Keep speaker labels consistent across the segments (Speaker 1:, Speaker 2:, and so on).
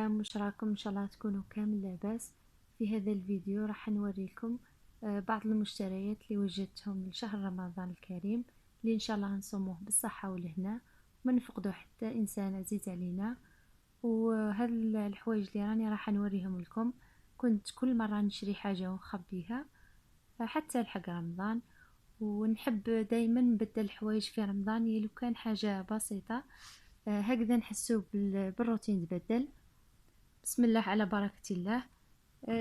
Speaker 1: السلام، واش راكم؟ ان شاء الله تكونوا كامل لاباس. في هذا الفيديو راح نوريكم بعض المشتريات اللي وجدتهم لشهر رمضان الكريم، اللي ان شاء الله نصوموه بالصحه والهنا وما نفقدوا حتى انسان عزيز علينا. وهذا الحوايج اللي راني راح نوريهم لكم كنت كل مره نشري حاجه ونخبيها حتى لحق رمضان، ونحب دايما نبدل الحوايج في رمضان لو كان حاجه بسيطه، هكذا نحسو بالروتين تبدل. بسم الله على بركة الله.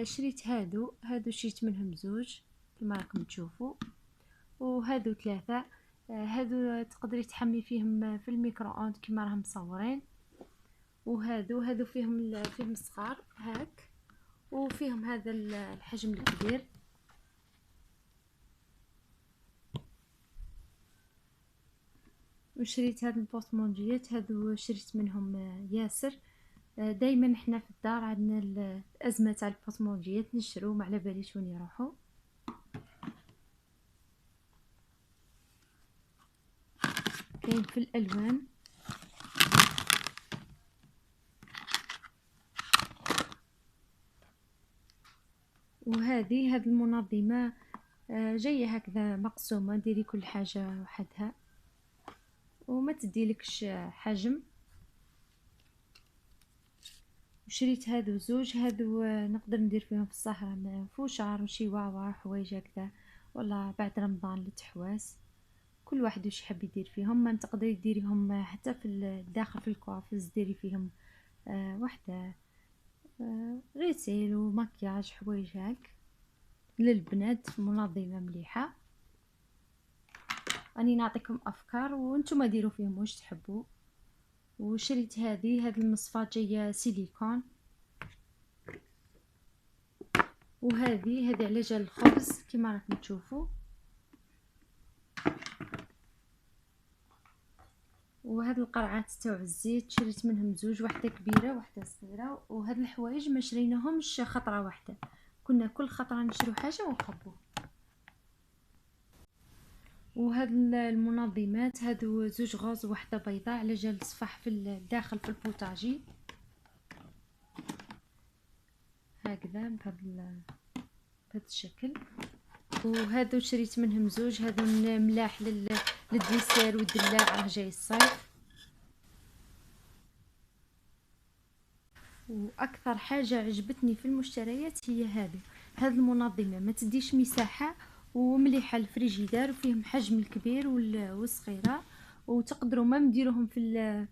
Speaker 1: شريت هادو شريت منهم زوج كما راكم تشوفوا، وهادو ثلاثة. هادو تقدري تحمي فيهم في الميكرووند كما راهم مصورين، وهادو فيهم صغار هاك، وفيهم هذا الحجم الكبير. وشريت هاد البورتمونجيات، هادو شريت منهم ياسر. دايما احنا في الدار عندنا الازمه تاع البورتمونجيات، نشرو ما على باليش وين يروحوا. كاين في الالوان، وهذه المنظمه جايه هكذا مقسومه، ديري كل حاجه وحدها وما تديلكش حجم. وشريت هادو زوج، هادو نقدر ندير فيهم في السهرة فوشار وشي واوا حوايج هكذا، والله بعد رمضان للتحواس كل واحد وش يحب يدير فيهم. ما تقدري ديريهم حتى في الداخل في الكوافز، ديري فيهم وحده غسيل ومكياج حوايج هاك للبنات، منظمه مليحه. اني نعطيكم افكار وانتم ديروا فيهم واش تحبوا. وشريت هذه المصفات جايه سيليكون، وهذه على جال الخبز كما راكم تشوفوا. وهاد القرعات تاع الزيت شريت منهم زوج، واحده كبيره واحده صغيره. وهاد الحوايج ما شريناهمش خطره واحده، كنا كل خطره نشرو حاجه ونخبوه. وهاد المنظمات هادو زوج غوز وواحده بيضاء على جال الصفاح في الداخل في البوطاجي هكذا بهذا الشكل. وهادو شريت منهم زوج، هادو ملاح للديسير والدلاع، راه جاي الصيف. واكثر حاجه عجبتني في المشتريات هي هذه المنظمه، ما تديش مساحه ومليحه الفريجيدار، وفيهم حجم الكبير والصغيره، وتقدروا ما نديروهم في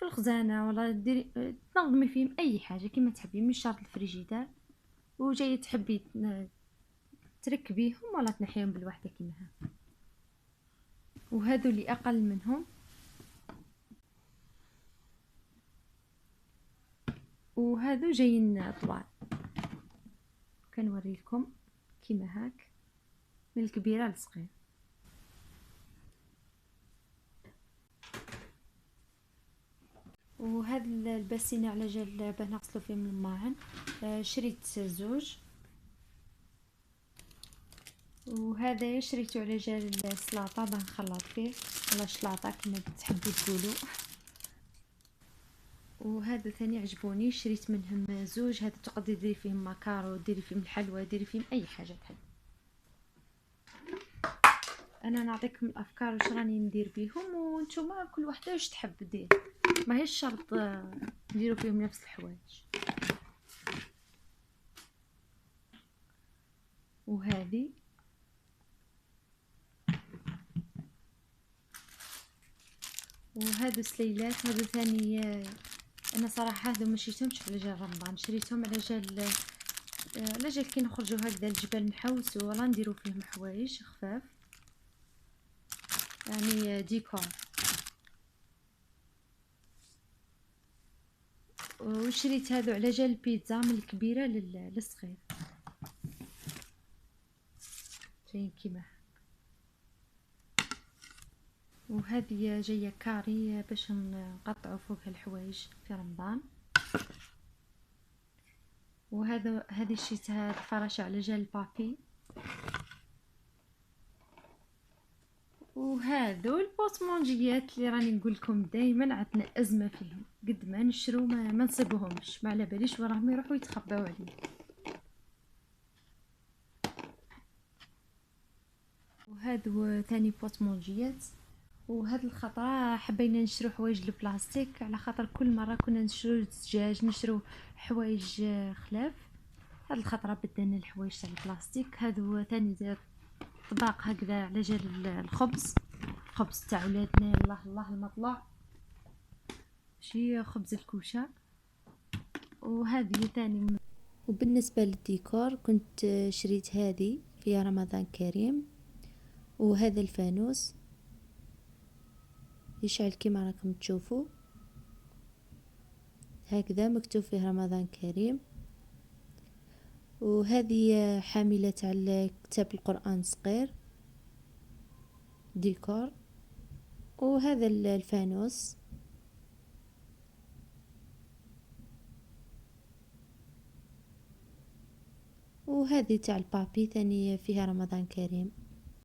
Speaker 1: الخزانه ولا ديري تنظمي فيهم اي حاجه كما تحبي، مش شرط الفريجيدار. وجاي تحبي تركبيهم ولا تنحيهم بالوحده كما ها. وهذو اللي اقل منهم، وهذو جايين طوال كنوري لكم كيما هاك من الكبيره للصغير. وهذا الباسينه على جال باه نغسلو فيه من الماعن، شريت زوج. وهذا شريته على جال السلطه باه نخلط فيه ولا شلاطه كما تحبوا تقولوا. وهذا ثاني عجبوني، شريت منهم زوج. هذا تقدري ديري فيهم ماكارو، ديري فيهم الحلوى، ديري فيهم اي حاجه تحب. انا نعطيكم الافكار واش راني ندير بيهم، وانتم كل وحده واش تحب دير، ما هيش شرط نديروا فيهم نفس الحوايج. وهذه وهذو سليلات، هذو ثاني انا صراحه هذو ما شريتهمش على جال رمضان، شريتهم على جال كي نخرجوا هكذا الجبال نحوسوا ولا نديروا فيهم حوايج خفاف يعني ديكور. وشريت هذو على جال البيتزا من الكبيره للصغير، جايين كيما. وهذه جايه كاري باش نقطعوا فوقها الحوايج في رمضان. هذه شريتها الفراشة على جال البابي. وهذو البوطمونجيات اللي راني نقول لكم دائما عندنا ازمه فيهم، قد ما نشرو ما نصيبوهمش، ما على باليش وراهم يروحوا يتخباو عليه. وهادو ثاني بوطمونجيات. وهاد الخطرة حبينا نشرو حوايج البلاستيك، على خاطر كل مرة كنا نشرو الزجاج، نشرو حوايج خلاف. هاد الخطرة بدلنا الحوايج تاع البلاستيك. هادو ثاني طباق هكذا على جال الخبز، الخبز تاع ولادنا، الله الله المطلع، ماشي خبز الكوشة. وهذه ثاني. وبالنسبة للديكور كنت شريت هذه فيها رمضان كريم، وهذا الفانوس يشعل كيما راكم تشوفوا هكذا مكتوب فيه رمضان كريم. وهذه حاملة على كتاب القرآن صغير ديكور. وهذا الفانوس، وهذه تاع البابي ثاني فيها رمضان كريم.